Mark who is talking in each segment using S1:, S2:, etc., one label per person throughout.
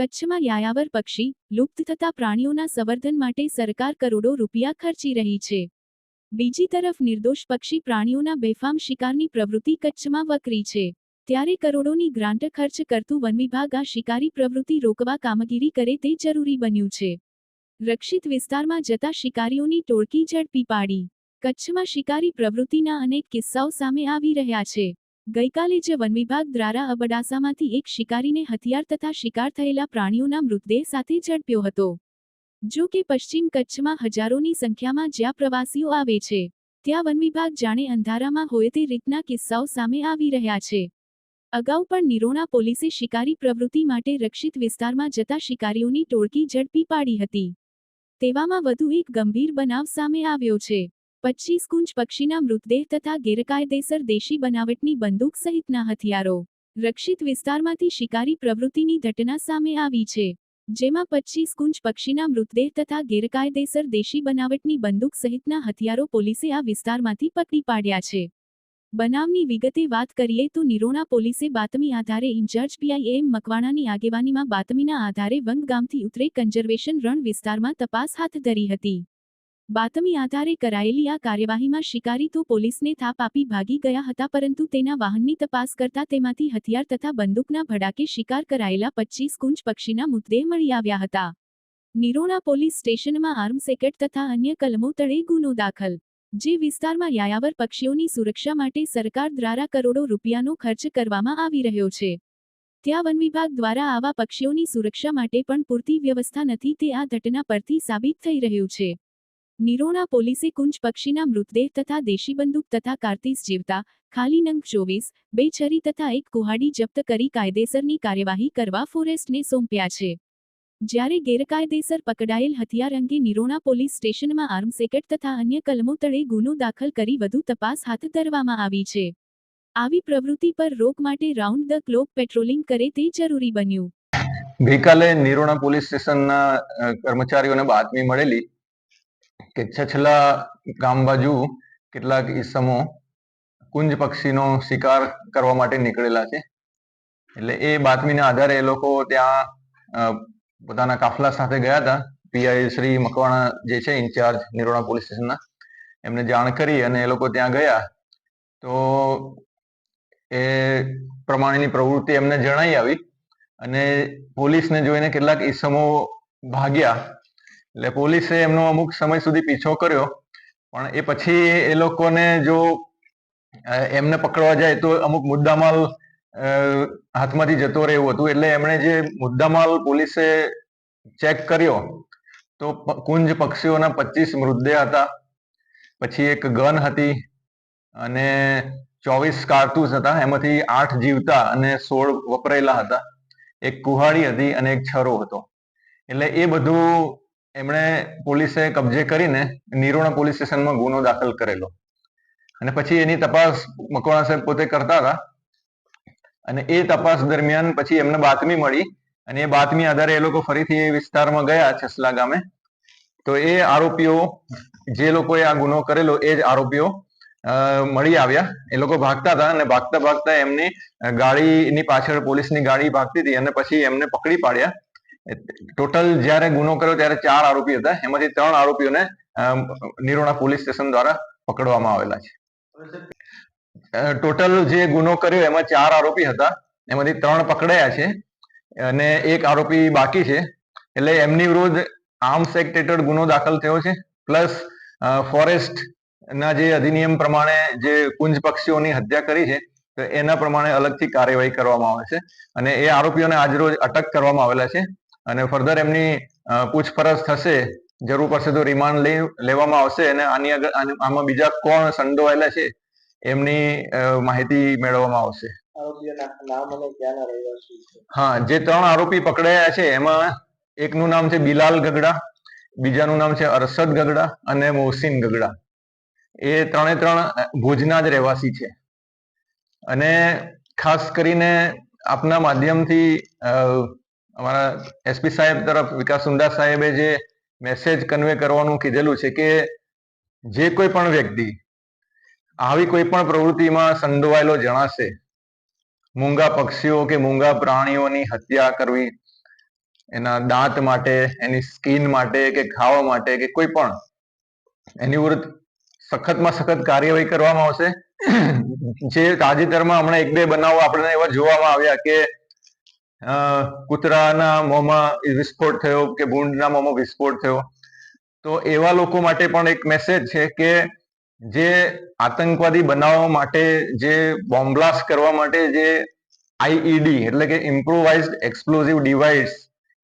S1: કચ્છમાં યાયાવર પક્ષી, લુપ્ત થતા પ્રાણીઓના સંવર્ધન માટે સરકાર કરોડો રૂપિયા ખર્ચી રહી છે. બીજી તરફ નિર્દોષ પક્ષી પ્રાણીઓના બેફામ શિકારની પ્રવૃત્તિ કચ્છમાં વકરી છે. ત્યારે કરોડોની ગ્રાન્ટ ખર્ચ કરતું વનવિભાગ આ શિકારી પ્રવૃત્તિ રોકવા કામગીરી કરે તે જરૂરી બન્યું છે. રક્ષિત વિસ્તારમાં જતા શિકારીઓની ટોળકી ઝડપી પાડી. કચ્છમાં શિકારી પ્રવૃત્તિના અનેક કિસ્સાઓ સામે આવી રહ્યા છે. ગઈકાલે જ વનવિભાગ દ્વારા અબડાસામાંથી એક શિકારીને હથિયાર તથા શિકાર થયેલા પ્રાણીઓના મૃતદેહ સાથે ઝડપ્યો હતો. જો કે પશ્ચિમ કચ્છમાં હજારોની સંખ્યામાં જ્યાં પ્રવાસીઓ આવે છે, ત્યાં વનવિભાગ જાણે અંધારામાં હોય તે રીતના કિસ્સાઓ સામે આવી રહ્યા છે. અગાઉ પણ નિરોણા પોલીસે શિકારી પ્રવૃત્તિ માટે રક્ષિત વિસ્તારમાં જતા શિકારીઓની ટોળકી ઝડપી પાડી હતી. તેવામાં વધુ એક ગંભીર બનાવ સામે આવ્યો છે. 25 કુંજ પક્ષીના મૃતદેહ તથા ગેરકાયદેસર દેશી બનાવટની બંદૂક સહિતના હથિયારો. રક્ષિત વિસ્તારમાંથી શિકારી પ્રવૃત્તિની ઘટના સામે આવી છે, જેમાં 25 કુંજ પક્ષીના મૃતદેહ તથા ગેરકાયદેસર દેશી બનાવટની બંદૂક સહિતના હથિયારો પોલીસે આ વિસ્તારમાંથી પકડી પાડ્યા છે. બનાવની વિગતે વાત કરીએ તો નિરોણા પોલીસે બાતમી આધારે ઇન્ચાર્જ પીઆઈ એમ મકવાણાની આગેવાનીમાં બાતમીના આધારે વંગ ગામથી ઉતરે કન્ઝર્વેશન રણ વિસ્તારમાં તપાસ હાથ ધરી હતી. બાતમી આધારે કરાયેલી આ કાર્યવાહીમાં શિકારી તો પોલીસને થાપ આપી ભાગી ગયા હતા, પરંતુ તેના વાહનની તપાસ કરતા તેમાંથી હથિયાર તથા બંદૂકના ભડાકે શિકાર કરાયેલા 25 કુંજ પક્ષીના મૃતદેહ મળી આવ્યા હતા. નિરોણા પોલીસ સ્ટેશનમાં આર્મ્સ એક્ટ તથા અન્ય કલમો તળે ગુનો દાખલ. જે વિસ્તારમાં યાયાવર પક્ષીઓની સુરક્ષા માટે સરકાર દ્વારા કરોડો રૂપિયાનો ખર્ચ કરવામાં આવી રહ્યો છે, ત્યાં વનવિભાગ દ્વારા આવા પક્ષીઓની સુરક્ષા માટે પણ પૂરતી વ્યવસ્થા નથી તે આ ઘટના પરથી સાબિત થઈ રહ્યું છે. નિરોણા પોલીસે કુંજ પક્ષીના મૃતદેહ તથા દેશી બંદૂક તથા કારતીસ જીવતા, ખાલી નંગ 24, 2 છરી તથા 1 કુહાડી જપ્ત કરી કાયદેસરની કાર્યવાહી કરવા ફોરેસ્ટને સોંપ્યા છે. જ્યારે ગેરકાયદેસર પકડાયેલ હથિયાર અંગે નિરોણા પોલીસ સ્ટેશનમાં આર્મ્સ એક્ટ તથા અન્ય કલમો તળે ગુનો દાખલ કરી વધુ તપાસ હાથ ધરવામાં આવી છે. આવી પ્રવૃત્તિ પર રોક માટે રાઉન્ડ ધ ક્લોક પેટ્રોલિંગ કરે તે જરૂરી બન્યું.
S2: ગઈકાલે નિરોણા પોલીસ સ્ટેશનના કર્મચારીઓને બાતમી મળેલી કે છછલા ગામ બાજુ કેટલાક ઈસમો કુંજ પક્ષીનો શિકાર કરવા માટે નીકળેલા છે. એટલે એ બાતમીના આધારે એ લોકો ત્યાં પોતાના કાફલા સાથે ગયા હતા. પીઆઈ શ્રી મકવાણા જે છે ઇન્ચાર્જ નિરોણા પોલીસ સ્ટેશનના, એમને જાણ કરી અને એ લોકો ત્યાં ગયા તો એ પ્રમાણેની પ્રવૃત્તિ એમને જણાઈ આવી અને પોલીસને જોઈને કેટલાક ઈસમો ભાગ્યા. એટલે પોલીસે એમનો અમુક સમય સુધી પીછો કર્યો, પણ એ પછી એ લોકોને જો એમને પકડવા જાય તો અમુક મુદ્દામાલ હાથમાંથી જતો રહે એવું હતું. એટલે એમણે જે મુદ્દામાલ પોલીસે ચેક કર્યો તો કુંજ પક્ષીઓના 25 મૃતદેહ હતા, પછી એક ગન હતી અને 24 કારતૂસ હતા, એમાંથી 8 જીવતા અને 16 વપરાયેલા હતા, એક કુહાડી હતી અને એક છરો હતો. એટલે એ બધું એમણે પોલીસે કબજે કરીને નિરોણા પોલીસ સ્ટેશનમાં ગુનો દાખલ કરેલો અને પછી એની તપાસ મકવાણા સાહેબ પોતે કરતા હતા. અને એ તપાસ દરમિયાન પછી એમને બાતમી મળી અને એ બાતમી આધારે એ લોકો ફરીથી એ વિસ્તારમાં ગયા છસલા ગામે. તો એ આરોપીઓ જે લોકોએ આ ગુનો કરેલો એ જ આરોપીઓ મળી આવ્યા. એ લોકો ભાગતા હતા અને ભાગતા ભાગતા એમની ગાડીની પાછળ પોલીસની ગાડી ભાગતી હતી અને પછી એમને પકડી પાડ્યા. ટોટલ જ્યારે ગુનો કર્યો ત્યારે 4 આરોપી હતા, એમાંથી 3 આરોપીઓને નિરોણા પોલીસ સ્ટેશન દ્વારા પકડવામાં આવેલા છે. ટોટલ જે ગુનો કર્યો એમાં 4 આરોપી હતા, એમાંથી 3 પકડાયા છે અને 1 આરોપી બાકી છે. એટલે એમની વિરુદ્ધ આર્મ્સ એક્ટ હેઠળ ગુનો દાખલ થયો છે, પ્લસ ફોરેસ્ટ ના જે અધિનિયમ પ્રમાણે જે કુંજ પક્ષીઓની હત્યા કરી છે તો એના પ્રમાણે અલગથી કાર્યવાહી કરવામાં આવે છે અને એ આરોપીઓને આજરોજ અટક કરવામાં આવેલા છે અને ફર્ધર એમની પૂછપરછ થશે. જરૂર પડશે તો રિમાન્ડ લેવામાં આવશે અને આમાં બીજા કોણ સંડોવાયેલા છે એમની માહિતી મેળવવામાં આવશે. હા, જે 3 આરોપી પકડાયા છે એમાં એકનું નામ છે બિલાલ ગગડા, બીજાનું નામ છે અરશદ ગગડા અને મોહસિન ગગડા. એ 3 ભુજના જ રહેવાસી છે. અને ખાસ કરીને આપના માધ્યમથી અમારા એસપી સાહેબ તરફ વિકાસ સુંદા સાહેબે જે મેસેજ કન્વે કરવાનું કીધેલું છે કે જે કોઈ પણ વ્યક્તિ આવી કોઈ પણ પ્રવૃત્તિમાં સંડોવાયેલો જણાશે, મૂંગા પક્ષીઓ કે મૂંગા પ્રાણીઓની હત્યા કરવી એના દાંત માટે, એની સ્કિન માટે કે ખાવા માટે કે કોઈ પણ એની વિરુદ્ધ સખતમાં સખત કાર્યવાહી કરવામાં આવશે. જે તાજેતરમાં હમણાં એક બે બનાવો આપણને એવા જોવામાં આવ્યા કે કૂતરાના મોંમાં વિસ્ફોટ થયો કે ભૂંડના મોંમાં વિસ્ફોટ થયો. તો એવા લોકો માટે પણ એક મેસેજ છે કે જે આતંકવાદી બનાવવા માટે, જે બોમ્બ બ્લાસ્ટ કરવા માટે જે આઈઈડી એટલે કે ઇમ્પ્રોવાઇઝડ એક્સપ્લોઝિવ ડિવાઇસ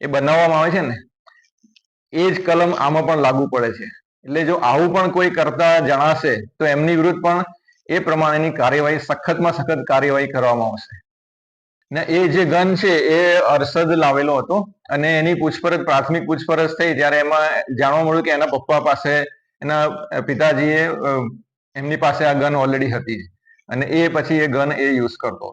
S2: એ બનાવવામાં આવે છે ને, એ જ કલમ આમાં પણ લાગુ પડે છે. એટલે જો આવું પણ કોઈ કરતા જણાશે તો એમની વિરુદ્ધ પણ એ પ્રમાણેની કાર્યવાહી, સખતમાં સખત કાર્યવાહી કરવામાં આવશે. ને એ જે ગન છે એ અરશદ લાવેલો હતો અને એની પૂછપરછ, પ્રાથમિક પૂછપરછ થઈ ત્યારે એમાં જાણવા મળ્યું કે એના પપ્પા પાસે, એના પિતાજીએ એમની પાસે આ ગન ઓલરેડી હતી અને એ પછી એ ગન એ યુઝ કરતો.